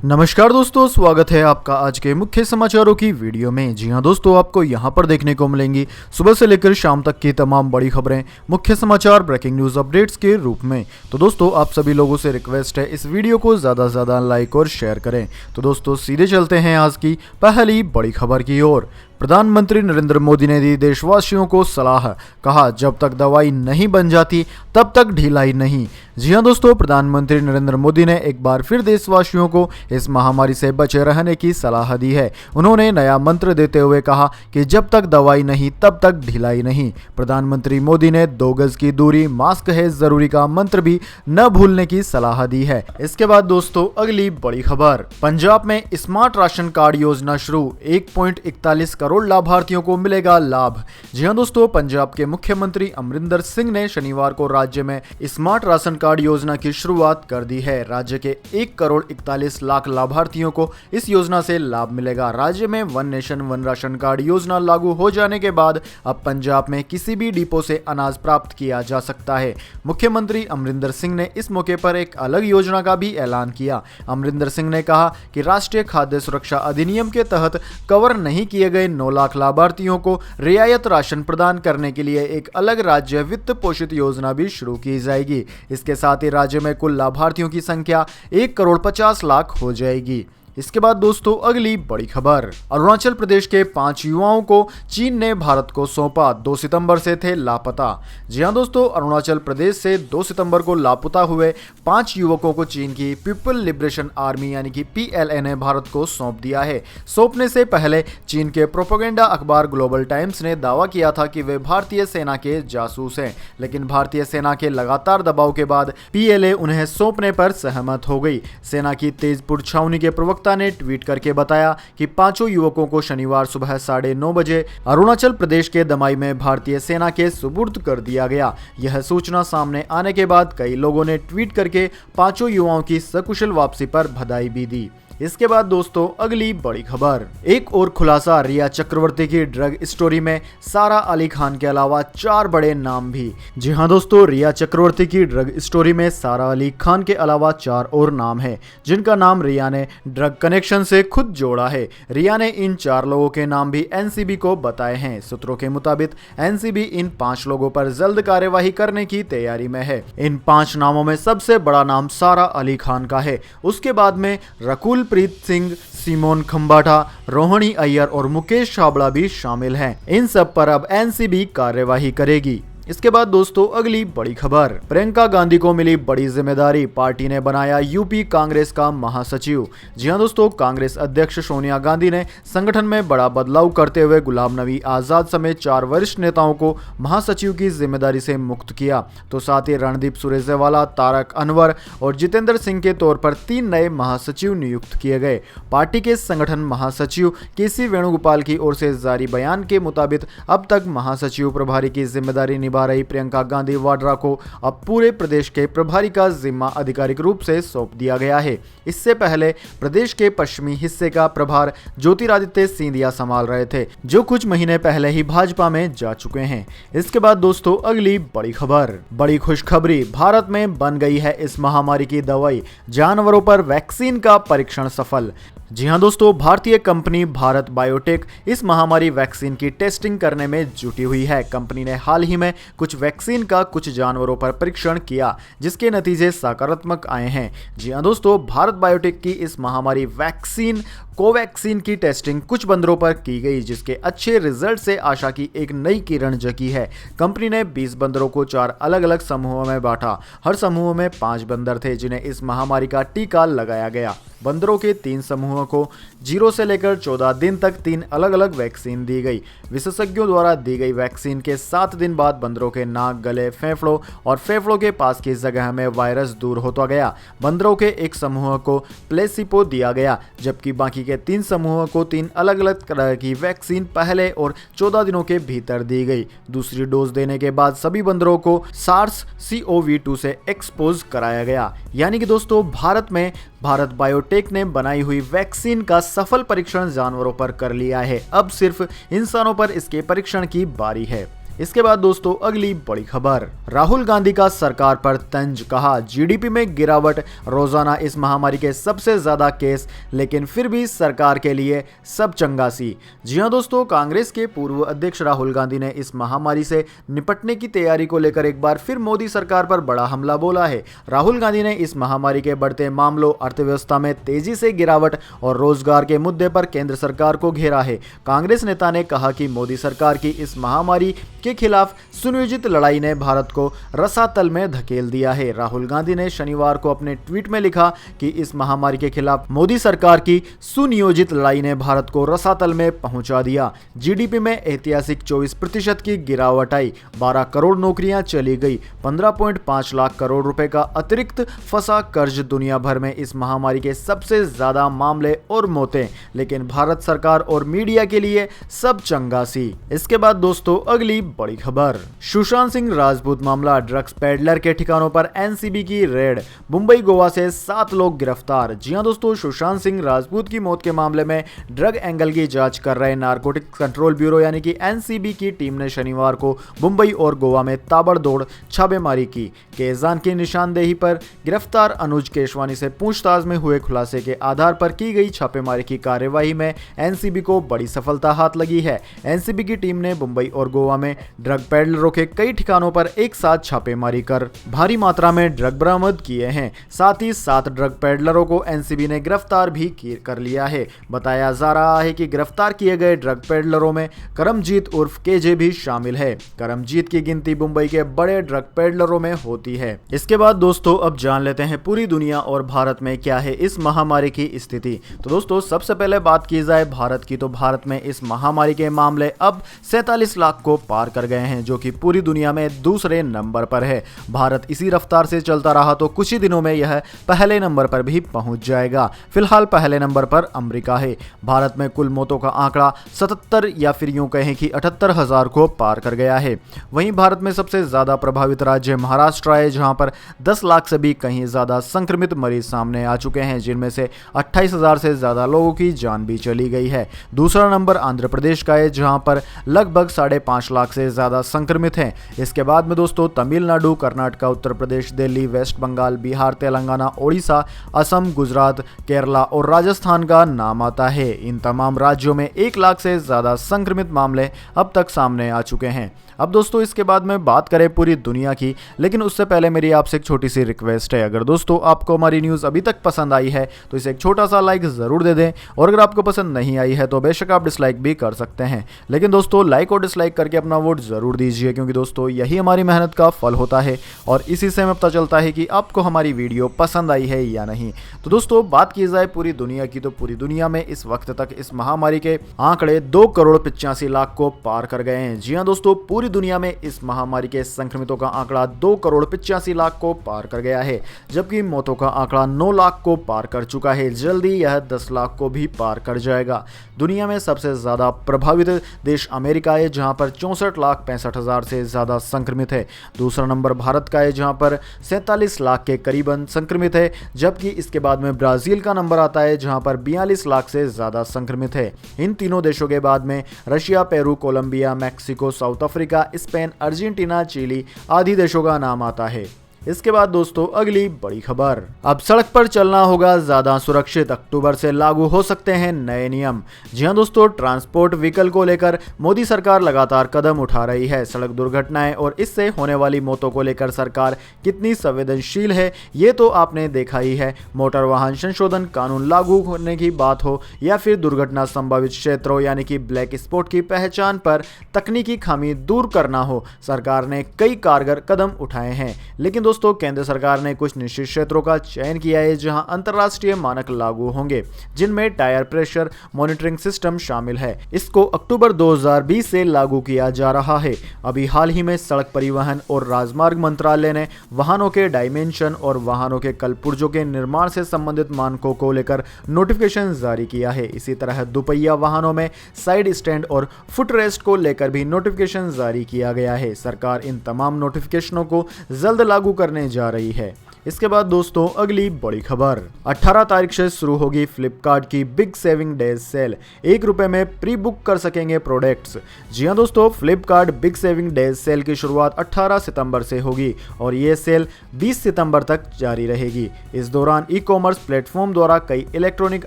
नमस्कार दोस्तों, स्वागत है आपका आज के मुख्य समाचारों की वीडियो में। जी हां दोस्तों, आपको यहां पर देखने को मिलेंगी सुबह से लेकर शाम तक की तमाम बड़ी खबरें, मुख्य समाचार, ब्रेकिंग न्यूज अपडेट्स के रूप में। तो दोस्तों, आप सभी लोगों से रिक्वेस्ट है इस वीडियो को ज़्यादा से ज़्यादा लाइक और शेयर करें। तो दोस्तों, सीधे चलते हैं आज की पहली बड़ी खबर की ओर। प्रधानमंत्री नरेंद्र मोदी ने दी देशवासियों को सलाह, कहा जब तक दवाई नहीं बन जाती तब तक ढिलाई नहीं। जी हां दोस्तों, प्रधानमंत्री नरेंद्र मोदी ने एक बार फिर देशवासियों को इस महामारी से बचे रहने की सलाह दी है। उन्होंने नया मंत्र देते हुए कहा कि जब तक दवाई नहीं तब तक ढिलाई नहीं। प्रधानमंत्री मोदी ने 2 गज की दूरी, मास्क है जरूरी का मंत्र भी न भूलने की सलाह दी है। इसके बाद दोस्तों, अगली बड़ी खबर। पंजाब में स्मार्ट राशन कार्ड योजना शुरू, 1.41 करोड़ लाभार्थियों को मिलेगा लाभ। जी हां दोस्तों, पंजाब के मुख्यमंत्री अमरिंदर सिंह ने शनिवार को राज्य में स्मार्ट राशन कार्ड योजना की शुरुआत कर दी है। राज्य के 1 करोड़ 41 लाख लाभार्थियों को इस योजना से लाभ मिलेगा। राज्य में one nation one ration card योजना लागू हो जाने के बाद अब पंजाब में किसी भी डिपो से अनाज प्राप्त किया जा सकता है। मुख्यमंत्री अमरिंदर सिंह ने इस मौके पर एक अलग योजना का भी ऐलान किया। अमरिंदर सिंह ने कहा कि राष्ट्रीय खाद्य सुरक्षा अधिनियम के तहत कवर नहीं किए गए 9 लाख लाभार्थियों को रियायत राशन प्रदान करने के लिए एक अलग राज्य वित्त पोषित योजना भी शुरू की जाएगी। इसके साथ ही राज्य में कुल लाभार्थियों की संख्या 1 करोड़ 50 लाख हो जाएगी। इसके बाद दोस्तों, अगली बड़ी खबर। अरुणाचल प्रदेश के 5 युवाओं को चीन ने भारत को सौंपा, 2 सितंबर से थे लापता। जी हां दोस्तों, अरुणाचल प्रदेश से 2 सितंबर को लापता हुए 5 युवकों को चीन की पीपल लिबरेशन आर्मी यानी कि PLA ने भारत को सौंप दिया है। सौंपने से पहले चीन के प्रोपेगेंडा अखबार ग्लोबल टाइम्स ने दावा किया था कि वे भारतीय सेना के जासूस हैं, लेकिन भारतीय सेना के लगातार दबाव के बाद PLA उन्हें सौंपने पर सहमत हो गई। सेना की तेजपुर छावनी के प्रवक्ता ने ट्वीट करके बताया कि 5 युवकों को शनिवार सुबह 9:30 बजे अरुणाचल प्रदेश के दमाई में भारतीय सेना के सुपुर्द कर दिया गया। यह सूचना सामने आने के बाद कई लोगों ने ट्वीट करके 5 युवाओं की सकुशल वापसी पर बधाई भी दी। इसके बाद दोस्तों, अगली बड़ी खबर। एक और खुलासा, रिया चक्रवर्ती की ड्रग स्टोरी में सारा अली खान के अलावा 4 बड़े नाम भी। जी हां दोस्तों, रिया चक्रवर्ती की ड्रग स्टोरी में सारा अली खान के अलावा 4 और नाम है, जिनका नाम रिया ने ड्रग कनेक्शन से खुद जोड़ा है। रिया ने इन 4 लोगों के नाम भी NCB को बताए हैं। सूत्रों के मुताबिक NCB इन 5 लोगों पर जल्द कार्यवाही करने की तैयारी में है। इन 5 नामों में सबसे बड़ा नाम सारा अली खान का है। उसके बाद में रकुल प्रीत सिंह, सिमोन खंबाटा, रोहिणी अय्यर और मुकेश छाबड़ा भी शामिल हैं। इन सब पर अब NCB कार्यवाही करेगी। इसके बाद दोस्तों, अगली बड़ी खबर। प्रियंका गांधी को मिली बड़ी जिम्मेदारी, पार्टी ने बनाया यूपी कांग्रेस का महासचिव। जी हां दोस्तों, कांग्रेस अध्यक्ष सोनिया गांधी ने संगठन में बड़ा बदलाव करते हुए गुलाम नबी आजाद समेत 4 वरिष्ठ नेताओं को महासचिव की जिम्मेदारी से मुक्त किया। तो साथ ही रणदीप सुरजेवाला, तारक अनवर और जितेंद्र सिंह के तौर पर 3 नए महासचिव नियुक्त किए गए। पार्टी के संगठन महासचिव KC वेणुगोपाल की ओर से जारी बयान के मुताबिक अब तक महासचिव प्रभारी की जिम्मेदारी निभा रही प्रियंका गांधी वाड्रा को अब पूरे प्रदेश के प्रभारी का जिम्मा आधिकारिक रूप से सौंप दिया गया है। इससे पहले प्रदेश के पश्चिमी हिस्से का प्रभार ज्योतिरादित्य सिंधिया संभाल रहे थे, जो कुछ महीने पहले ही भाजपा में जा चुके हैं। इसके बाद दोस्तों, अगली बड़ी खबर। बड़ी खुशखबरी, भारत में बन गई है इस महामारी की दवाई, जानवरों पर वैक्सीन का परीक्षण सफल। जी हां दोस्तों, भारतीय कंपनी भारत बायोटेक इस महामारी वैक्सीन की टेस्टिंग करने में जुटी हुई है। कंपनी ने हाल ही में कुछ वैक्सीन का कुछ जानवरों पर परीक्षण किया, जिसके नतीजे सकारात्मक आए हैं। जी हां दोस्तों, भारत बायोटेक की इस महामारी वैक्सीन कोवैक्सीन की टेस्टिंग कुछ बंदरों पर की गई, जिसके अच्छे रिजल्ट से आशा की एक नई किरण जगी है। कंपनी ने 20 बंदरों को 4 अलग अलग समूहों में बांटा। हर समूह में 5 बंदर थे जिन्हें इस महामारी का टीका लगाया गया। बंदरों के 3 समूहों को 0 से लेकर 14 दिन तक 3 अलग अलग वैक्सीन दी गई। विशेषज्ञों द्वारा दी गई वैक्सीन के 7 दिन बाद बंदरों के नाक, गले, फेफड़ों और फेफड़ों के पास की जगह में वायरस दूर होता गया। बंदरों के एक समूह को प्लेसिबो दिया गया, जबकि बाकी के 3 समूहों को 3 अलग अलग तरह की वैक्सीन पहले और 14 दिनों के भीतर दी गई। दूसरी डोज देने के बाद सभी बंदरों को SARS-CoV-2 से एक्सपोज कराया गया। यानी कि दोस्तों, भारत में भारत बायोटेक ने बनाई हुई वैक्सीन का सफल परीक्षण जानवरों पर कर लिया है। अब सिर्फ इंसानों पर इसके परीक्षण की बारी है। इसके बाद दोस्तों अगली बड़ी खबर, राहुल गांधी का सरकार पर तंज, कहा जीडीपी में गिरावट, रोजाना इस महामारी के सबसे ज्यादा केस, लेकिन फिर भी सरकार के लिए सब चंगासी। जी हां दोस्तों, कांग्रेस के पूर्व अध्यक्ष राहुल गांधी ने इस महामारी से निपटने की तैयारी को लेकर एक बार फिर मोदी सरकार पर बड़ा हमला बोला है। राहुल गांधी ने इस महामारी के बढ़ते मामलों, अर्थव्यवस्था में तेजी से गिरावट और रोजगार के मुद्दे पर केंद्र सरकार को घेरा है। कांग्रेस नेता ने कहा कि मोदी सरकार की इस महामारी के खिलाफ सुनियोजित लड़ाई ने भारत को रसातल में धकेल दिया है। राहुल गांधी ने शनिवार को अपने ट्वीट में लिखा कि इस महामारी के खिलाफ मोदी सरकार की सुनियोजित लड़ाई ने भारत को रसातल में पहुंचा दिया। जीडीपी में ऐतिहासिक 24% की गिरावट आई, 12 करोड़ नौकरियां चली गई, 15.5 लाख करोड़ रुपए का अतिरिक्त फंसा कर्ज, दुनिया भर में इस महामारी के सबसे ज्यादा मामले और मौतें, लेकिन भारत सरकार और मीडिया के लिए सब चंगासी। इसके बाद दोस्तों अगली बड़ी खबर, सुशांत सिंह राजपूत मामला, ड्रग्स पेडलर के ठिकानों पर एनसीबी की रेड, मुंबई गोवा से 7 लोग गिरफ्तार। जी हां दोस्तों, सुशांत सिंह राजपूत की मौत के मामले में ड्रग एंगल की जांच कर रहे नारकोटिक कंट्रोल ब्यूरो यानी कि एनसीबी की टीम ने शनिवार को मुंबई और गोवा में ताबड़तोड़ छापेमारी की। केजान की निशानदेही पर गिरफ्तार अनुज केशवानी से पूछताछ में हुए खुलासे के आधार पर की गई छापेमारी की कार्यवाही में एनसीबी को बड़ी सफलता हाथ लगी है। एनसीबी की टीम ने मुंबई और गोवा में ड्रग पेडलरों के कई ठिकानों पर एक साथ छापेमारी कर भारी मात्रा में ड्रग बरामद किए हैं। साथ ही 7 ड्रग पेडलरों को एनसीबी ने गिरफ्तार भी कर लिया है। बताया जा रहा है कि गिरफ्तार किए गए ड्रग पेडलरों में करमजीत उर्फ केजे भी शामिल है। करमजीत की गिनती मुंबई के बड़े ड्रग पेडलरों में होती है। इसके बाद दोस्तों अब जान लेते हैं पूरी दुनिया और भारत में क्या है इस महामारी की स्थिति। तो दोस्तों सबसे पहले बात की जाए भारत की, तो भारत में इस महामारी के मामले अब 47 लाख को पार कर गए हैं, जो कि पूरी दुनिया में दूसरे नंबर पर है। भारत इसी रफ्तार से चलता रहा तो कुछ ही दिनों में यह पहले नंबर पर भी पहुंच जाएगा। फिलहाल पहले नंबर पर अमेरिका है। भारत में कुल मौतों का आंकड़ा 77 या फिर यूं कहें कि 78,000 को पार कर गया है। वहीं भारत में सबसे ज्यादा प्रभावित राज्य महाराष्ट्र है, जहां पर 10 लाख से भी कहीं ज्यादा संक्रमित मरीज सामने आ चुके हैं, जिनमें से 28,000 से ज्यादा लोगों की जान भी चली गई है। दूसरा नंबर आंध्र प्रदेश का है, जहां पर लगभग 5.5 लाख से ज्यादा संक्रमित हैं। इसके बाद में दोस्तों तमिलनाडु, कर्नाटक, उत्तर प्रदेश, दिल्ली, वेस्ट बंगाल, बिहार, तेलंगाना, ओडिशा, असम, गुजरात, केरला और राजस्थान का नाम आता है। इन तमाम राज्यों में 1 लाख से ज्यादा संक्रमित मामले अब तक सामने आ चुके हैं। अब दोस्तों इसके बाद में बात करें पूरी दुनिया की, लेकिन उससे पहले मेरी आपसे एक छोटी सी रिक्वेस्ट है। अगर दोस्तों आपको हमारी न्यूज़ अभी तक पसंद आई है तो इसे एक छोटा सा लाइक ज़रूर दे दें, और अगर आपको पसंद नहीं आई है तो बेशक आप डिसलाइक भी कर सकते हैं, लेकिन दोस्तों लाइक और डिसलाइक करके अपना वोट ज़रूर दीजिए, क्योंकि दोस्तों यही हमारी मेहनत का फल होता है और इसी से हमें पता चलता है कि आपको हमारी वीडियो पसंद आई है या नहीं। तो दोस्तों बात की जाए पूरी दुनिया की, तो पूरी दुनिया में इस वक्त तक इस महामारी के आंकड़े 2 करोड़ 85 लाख को पार कर गए हैं। जी हाँ दोस्तों, पूरी दुनिया में इस महामारी के संक्रमितों का आंकड़ा 2 करोड़ 85 लाख को पार कर गया है, जबकि मौतों का आंकड़ा 9 लाख को पार कर चुका है। जल्दी यह 10 लाख को भी पार कर जाएगा। दुनिया में सबसे ज्यादा प्रभावित देश अमेरिका है, जहां पर 64,65,000 से ज्यादा संक्रमित है। दूसरा नंबर भारत का है, जहां पर 47 लाख के करीबन संक्रमित है, जबकि इसके बाद में ब्राजील का नंबर आता है, जहां पर 42 लाख से ज्यादा संक्रमित है। इन तीनों देशों के बाद में Russia, Peru, Colombia, Mexico, South Africa, Spain, Argentina, Chile आदि देशों का नाम आता है। इसके बाद दोस्तों अगली बड़ी खबर, अब सड़क पर चलना होगा ज्यादा सुरक्षित, अक्टूबर से लागू हो सकते हैं नए नियम। जी हां दोस्तों, ट्रांसपोर्ट व्हीकल को लेकर मोदी सरकार लगातार कदम उठा रही है। सड़क दुर्घटनाएं और इससे होने वाली मौतों को लेकर सरकार कितनी संवेदनशील है ये तो आपने देखा ही है। मोटर वाहन संशोधन कानून लागू होने की बात हो या फिर दुर्घटना संभावित क्षेत्रों यानी कि ब्लैक स्पॉट की पहचान पर तकनीकी खामी दूर करना हो, सरकार ने कई कारगर कदम उठाए हैं। लेकिन दोस्तों केंद्र सरकार ने कुछ निश्चित क्षेत्रों का चयन किया है जहां अंतर्राष्ट्रीय मानक लागू होंगे, जिनमें टायर प्रेशर मॉनिटरिंग सिस्टम शामिल है। इसको अक्टूबर 2020 से लागू किया जा रहा है। अभी हाल ही में सड़क परिवहन और राजमार्ग मंत्रालय ने वाहनों के डायमेंशन और वाहनों के कलपुर्जों के निर्माण से संबंधित मानकों को लेकर नोटिफिकेशन जारी किया है। इसी तरह दुपहिया वाहनों में साइड स्टैंड और फुट रेस्ट को लेकर भी नोटिफिकेशन जारी किया गया है। सरकार इन तमाम नोटिफिकेशनों को जल्द लागू करने जा रही है। इसके बाद दोस्तों अगली बड़ी खबर, 18 तारीख से शुरू होगी फ्लिपकार्ट की बिग सेविंग डेज सेल। ₹1 में प्री बुक कर सकेंगे प्रोडक्ट्स। जी हां दोस्तों, Flipkart big saving days cell की शुरुआत 18 सितंबर से होगी और ये सेल 20 सितंबर तक जारी रहेगी। इस दौरान ई कॉमर्स प्लेटफॉर्म द्वारा कई इलेक्ट्रॉनिक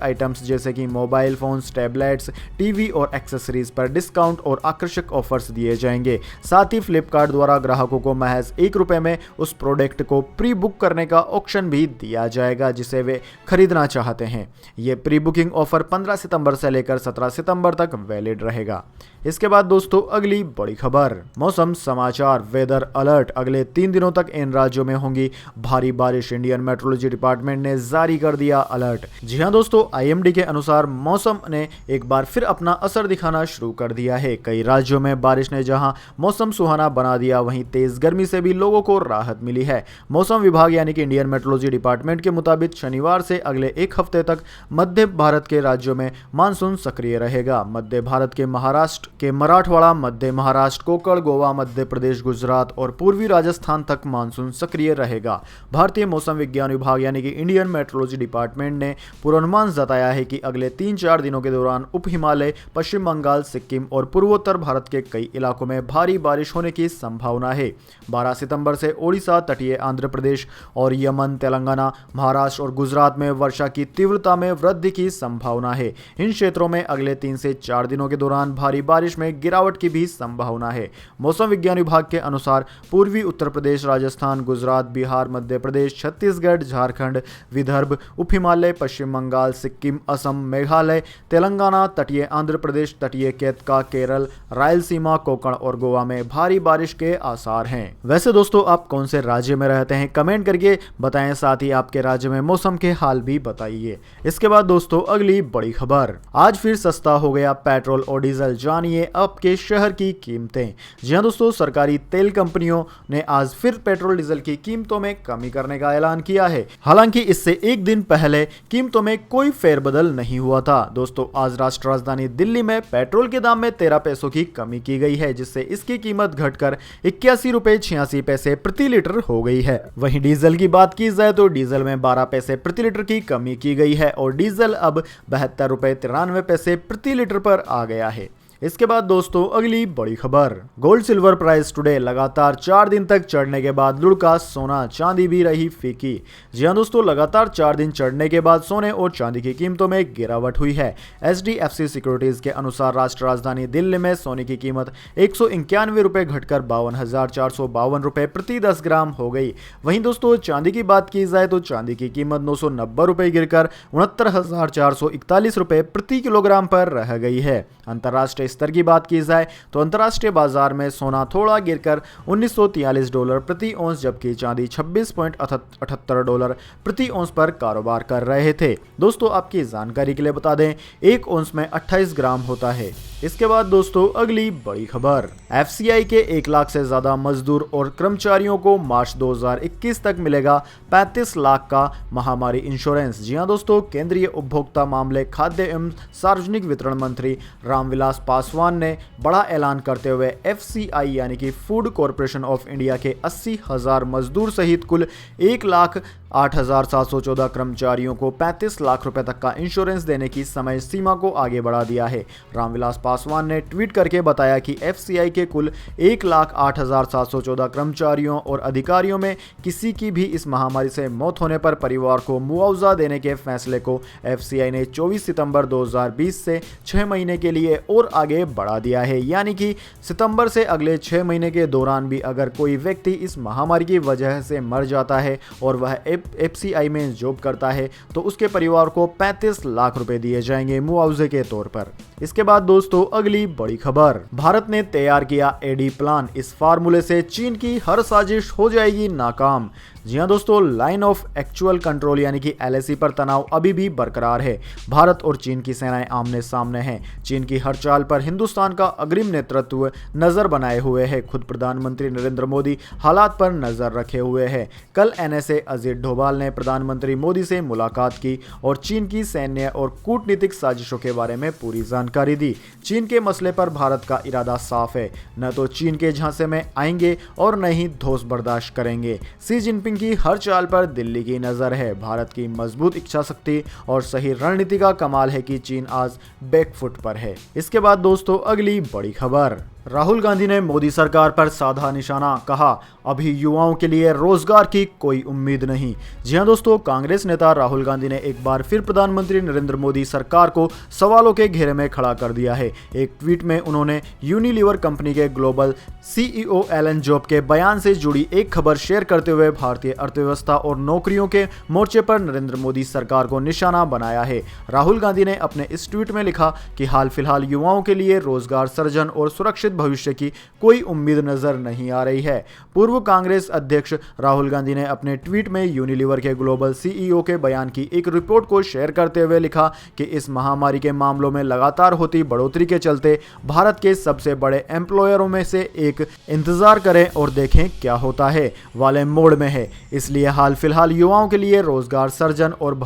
आइटम्स जैसे कि मोबाइल फोन्स, टैबलेट्स, टीवी और एक्सेसरीज पर डिस्काउंट और आकर्षक ऑफर्स दिए जाएंगे। साथ ही फ्लिपकार्ट द्वारा ग्राहकों को महज ₹1 में उस प्रोडक्ट को प्री बुक करने का ऑप्शन भी दिया जाएगा जिसे वे खरीदना चाहते हैं। ये प्री बुकिंग ऑफर 15 सितंबर से लेकर 17 सितंबर तक वैलिड रहेगा। इसके बाद दोस्तों अगली बड़ी खबर, मौसम समाचार, वेदर अलर्ट। अगले 3 दिनों तक इन राज्यों में होंगी भारी बारिश। इंडियन मेट्रोलॉजी डिपार्टमेंट ने जारी कर दिया अलर्ट। जी हां दोस्तों, IMD के अनुसार मौसम ने एक बार फिर अपना असर दिखाना शुरू कर दिया है। कई राज्यों में बारिश ने जहां मौसम सुहाना बना दिया, वहीं तेज गर्मी से भी लोगों को राहत मिली है। मौसम विभाग यानी कि इंडियन मेट्रोलॉजी डिपार्टमेंट के मुताबिक शनिवार से अगले 1 हफ्ते तक मध्य भारत के राज्यों में मानसून सक्रिय रहेगा। मध्य भारत के महाराष्ट्र के मराठवाड़ा, मध्य महाराष्ट्र, कोंकण, गोवा, मध्य प्रदेश, गुजरात और पूर्वी राजस्थान तक मानसून सक्रिय रहेगा। भारतीय मौसम विज्ञान विभाग यानी कि इंडियन मेट्रोलॉजी डिपार्टमेंट ने पूर्वानुमान जताया है कि अगले 3-4 दिनों के दौरान उप हिमालय, पश्चिम बंगाल, सिक्किम और पूर्वोत्तर भारत के कई इलाकों में भारी बारिश होने की संभावना है। 12 सितंबर से ओडिशा, तटीय आंध्र प्रदेश और यमन, तेलंगाना, महाराष्ट्र और गुजरात में वर्षा की तीव्रता में वृद्धि की संभावना है। इन क्षेत्रों में अगले 3 से 4 दिनों के दौरान भारी बारिश में गिरावट की भी संभावना है। मौसम विज्ञान विभाग के अनुसार पूर्वी उत्तर प्रदेश, राजस्थान, गुजरात, बिहार, मध्य प्रदेश, छत्तीसगढ़, झारखंड, विदर्भ, उप हिमालय, पश्चिम बंगाल, सिक्किम, असम, मेघालय, तेलंगाना, तटीय आंध्र प्रदेश, तटीय केरल, केरल, रायलसीमा, कोंकण और गोवा में भारी बारिश के आसार हैं। वैसे दोस्तों, आप कौन से राज्य में रहते हैं कमेंट करके बताएं, साथ ही आपके राज्य में मौसम के हाल भी बताइए। इसके बाद दोस्तों अगली बड़ी खबर, आज फिर सस्ता हो गया पेट्रोल और डीजल, जानिए आपके शहर की कीमतें। जी हां दोस्तों, सरकारी तेल कंपनियों ने आज फिर पेट्रोल डीजल की कीमतों में कमी करने का ऐलान किया है। हालांकि इससे एक दिन पहले कीमतों में कोई फेरबदल नहीं हुआ था। दोस्तों, आज राष्ट्रीय राजधानी दिल्ली में पेट्रोल के दाम में 13 पैसों की कमी की गई है, जिससे इसकी कीमत घटकर ₹81.86 प्रति लीटर हो गई है। वहीं डीजल की बात की जाए तो डीजल में 12 पैसे प्रति लीटर की कमी की गई है और डीजल अब ₹72.93 प्रति लीटर पर आ गया है। इसके बाद दोस्तों अगली बड़ी खबर, गोल्ड सिल्वर प्राइस टुडे, लगातार 4 दिन तक चढ़ने के बाद लुढ़का सोना, चांदी भी रही फीकी। जी हां दोस्तों, लगातार 4 दिन चढ़ने के बाद सोने और चांदी की कीमतों में गिरावट हुई है। HDFC सिक्योरिटीज के अनुसार राष्ट्रीय राजधानी दिल्ली में सोने की कीमत ₹191 घटकर ₹52,452 प्रति 10 ग्राम हो गई। वहीं दोस्तों चांदी की बात की जाए तो चांदी की कीमत ₹990 गिरकर ₹69,441 प्रति किलोग्राम पर रह गई है। अंतर्राष्ट्रीय स्तर की बात की जाए तो अंतर्राष्ट्रीय बाजार में सोना थोड़ा गिरकर $1943 प्रति औंस, जबकि चांदी $26.78 प्रति औंस पर कारोबार कर रहे थे। दोस्तों आपकी जानकारी के लिए बता दें, 1 औंस में 28 ग्राम होता है। इसके बाद दोस्तों अगली बड़ी खबर, FCI के 1 लाख से ज्यादा मजदूर और कर्मचारियों को मार्च 2021 तक मिलेगा 35 लाख का महामारी इंश्योरेंस। जी हां दोस्तों, केंद्रीय उपभोक्ता मामले, खाद्य एवं सार्वजनिक वितरण मंत्री रामविलास पासवान ने बड़ा ऐलान करते हुए FCI यानी कि फूड कॉरपोरेशन ऑफ इंडिया के 80,000 मजदूर सहित कुल 1,08,714 कर्मचारियों को 35 लाख रुपए तक का इंश्योरेंस देने की समय सीमा को आगे बढ़ा दिया है। रामविलास पासवान ने ट्वीट करके बताया कि FCI के कुल 1,08,714 कर्मचारियों और अधिकारियों में किसी की भी इस महामारी से मौत होने पर परिवार को मुआवजा देने के फैसले को FCI ने 24 सितंबर 2020 से 6 महीने के लिए और आगे बढ़ा दिया है। यानी कि सितंबर से अगले 6 महीने के दौरान भी अगर कोई व्यक्ति इस महामारी की वजह से मर जाता है और वह FCI में जॉब करता है तो उसके परिवार को 35 लाख रुपए दिए जाएंगे मुआवजे के तौर पर। इसके बाद दोस्तों अगली बड़ी खबर, भारत ने तैयार किया AD प्लान, इस फार्मूले से चीन की हर साजिश हो जाएगी नाकाम। जी हां दोस्तों, लाइन ऑफ एक्चुअल कंट्रोल यानी कि LAC पर तनाव अभी भी बरकरार है। भारत और चीन की सेनाएं आमने सामने हैं। चीन की हर चाल पर हिंदुस्तान का अग्रिम नेतृत्व नजर बनाए हुए है। खुद प्रधानमंत्री नरेंद्र मोदी हालात पर नजर रखे हुए हैं। कल एनएसए अजीत डोभाल ने प्रधानमंत्री मोदी से मुलाकात की और चीन की सैन्य और कूटनीतिक साजिशों के बारे में पूरी जानकारी दी। चीन के मसले पर भारत का इरादा साफ है, न तो चीन के झांसे में आएंगे और न ही धोस बर्दाश्त करेंगे। शी जिनपिंग की हर चाल पर दिल्ली की नजर है। भारत की मजबूत इच्छा शक्ति और सही रणनीति का कमाल है कि चीन आज बैकफुट पर है। इसके बाद दोस्तों अगली बड़ी खबर, राहुल गांधी ने मोदी सरकार पर साधा निशाना, कहा अभी युवाओं के लिए रोजगार की कोई उम्मीद नहीं। जी हां दोस्तों, कांग्रेस नेता राहुल गांधी ने एक बार फिर प्रधानमंत्री नरेंद्र मोदी सरकार को सवालों के घेरे में खड़ा कर दिया है। एक ट्वीट में उन्होंने यूनिलीवर कंपनी के ग्लोबल सीईओ एलन जॉब के बयान से जुड़ी एक खबर शेयर करते हुए भारतीय अर्थव्यवस्था और नौकरियों के मोर्चे पर नरेंद्र मोदी सरकार को निशाना बनाया है। राहुल गांधी ने अपने इस ट्वीट में लिखा कि हाल फिलहाल युवाओं के लिए रोजगार सृजन और सुरक्षित भविष्य की कोई उम्मीद नजर नहीं आ रही है। पूर्व कांग्रेस अध्यक्ष राहुल गांधी ने अपने ट्वीट में यूनिलीवर के ग्लोबल सीईओ के बयान की एक रिपोर्ट को शेयर करते हुए लिखा कि इस महामारी के मामलों में लगातार होती बढ़ोतरी के चलते भारत के सबसे बड़े एम्प्लॉयरों में से एक इंतजार करें और देखें क्या होता है वाले मोड में है। इसलिए हाल फिलहाल युवाओं के लिए रोजगार सृजन और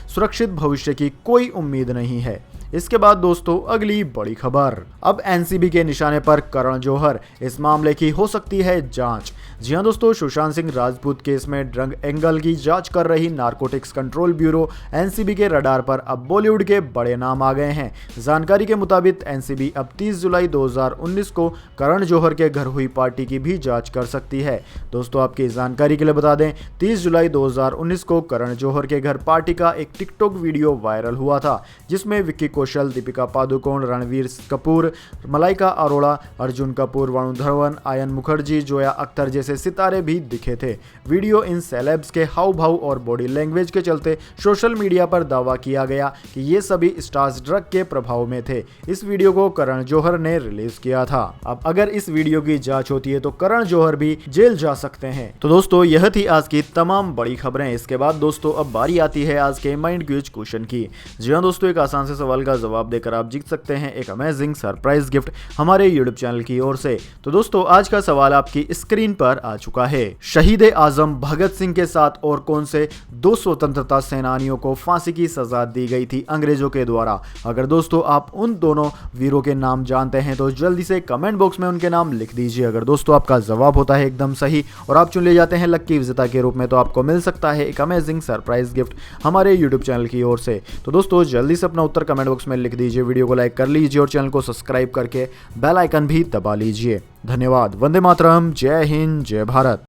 सुरक्षित भविष्य की कोई उम्मीद नहीं है। इसके बाद दोस्तों अगली बड़ी खबर, अब एनसीबी के निशाने पर करण जौहर, इस मामले की हो सकती है जांच। जी हां दोस्तों, सुशांत सिंह राजपूत केस में ड्रग एंगल की जांच कर रही नारकोटिक्स कंट्रोल ब्यूरो एनसीबी के रडार पर अब बॉलीवुड के बड़े नाम आ गए हैं। जानकारी के मुताबिक एनसीबी अब 30 जुलाई 2019 को करण जौहर के घर हुई पार्टी की भी जांच कर सकती है। दोस्तों आपकी जानकारी के लिए बता दें, 30 जुलाई 2019 को करण जौहर के घर पार्टी का एक टिकटॉक वीडियो वायरल हुआ था, जिसमें विक्की कौशल, दीपिका पादुकोण, रणवीर कपूर, मलाइका अरोड़ा, अर्जुन कपूर, वरुण धवन, आयन मुखर्जी, जोया अख्तर जैसे सितारे भी दिखे थे। वीडियो इन सेलेब्स के हाव भाव और बॉडी लैंग्वेज के चलते सोशल मीडिया पर दावा किया गया कि ये सभी स्टार्स ड्रग के प्रभाव में थे। इस वीडियो को करण जौहर ने रिलीज किया था। अब अगर इस वीडियो की जांच होती है तो करण जौहर भी जेल जा सकते हैं। तो दोस्तों यह थी आज की तमाम बड़ी खबरें। इसके बाद दोस्तों अब बारी आती है आज के माइंड क्विज क्वेश्चन की। जी हाँ दोस्तों, एक आसान से सवाल का जवाब देकर आप जीत सकते हैं एक अमेजिंग सरप्राइज गिफ्ट हमारे यूट्यूब चैनल की ओर से। तो दोस्तों आज का सवाल आपकी स्क्रीन पर आ चुका है। शहीद आजम भगत सिंह के साथ और कौन से 2 स्वतंत्रता सेनानियों को फांसी की सजा दी गई थी अंग्रेजों के द्वारा? अगर दोस्तों आप उन दोनों वीरों के नाम जानते हैं तो जल्दी से कमेंट बॉक्स में उनके नाम लिख दीजिए। अगर दोस्तों आपका जवाब होता है एकदम सही और आप चुन ले जाते हैं लक्की विजेता के रूप में, तो आपको मिल सकता है एक अमेजिंग सरप्राइज गिफ्ट हमारे यूट्यूब चैनल की ओर से। तो दोस्तों जल्दी से अपना उत्तर कमेंट बॉक्स में लिख दीजिए, वीडियो को लाइक कर लीजिए और चैनल को सब्सक्राइब करके बेल आइकन भी दबा लीजिए। धन्यवाद। वंदे मातरम। जय हिंद, जय भारत।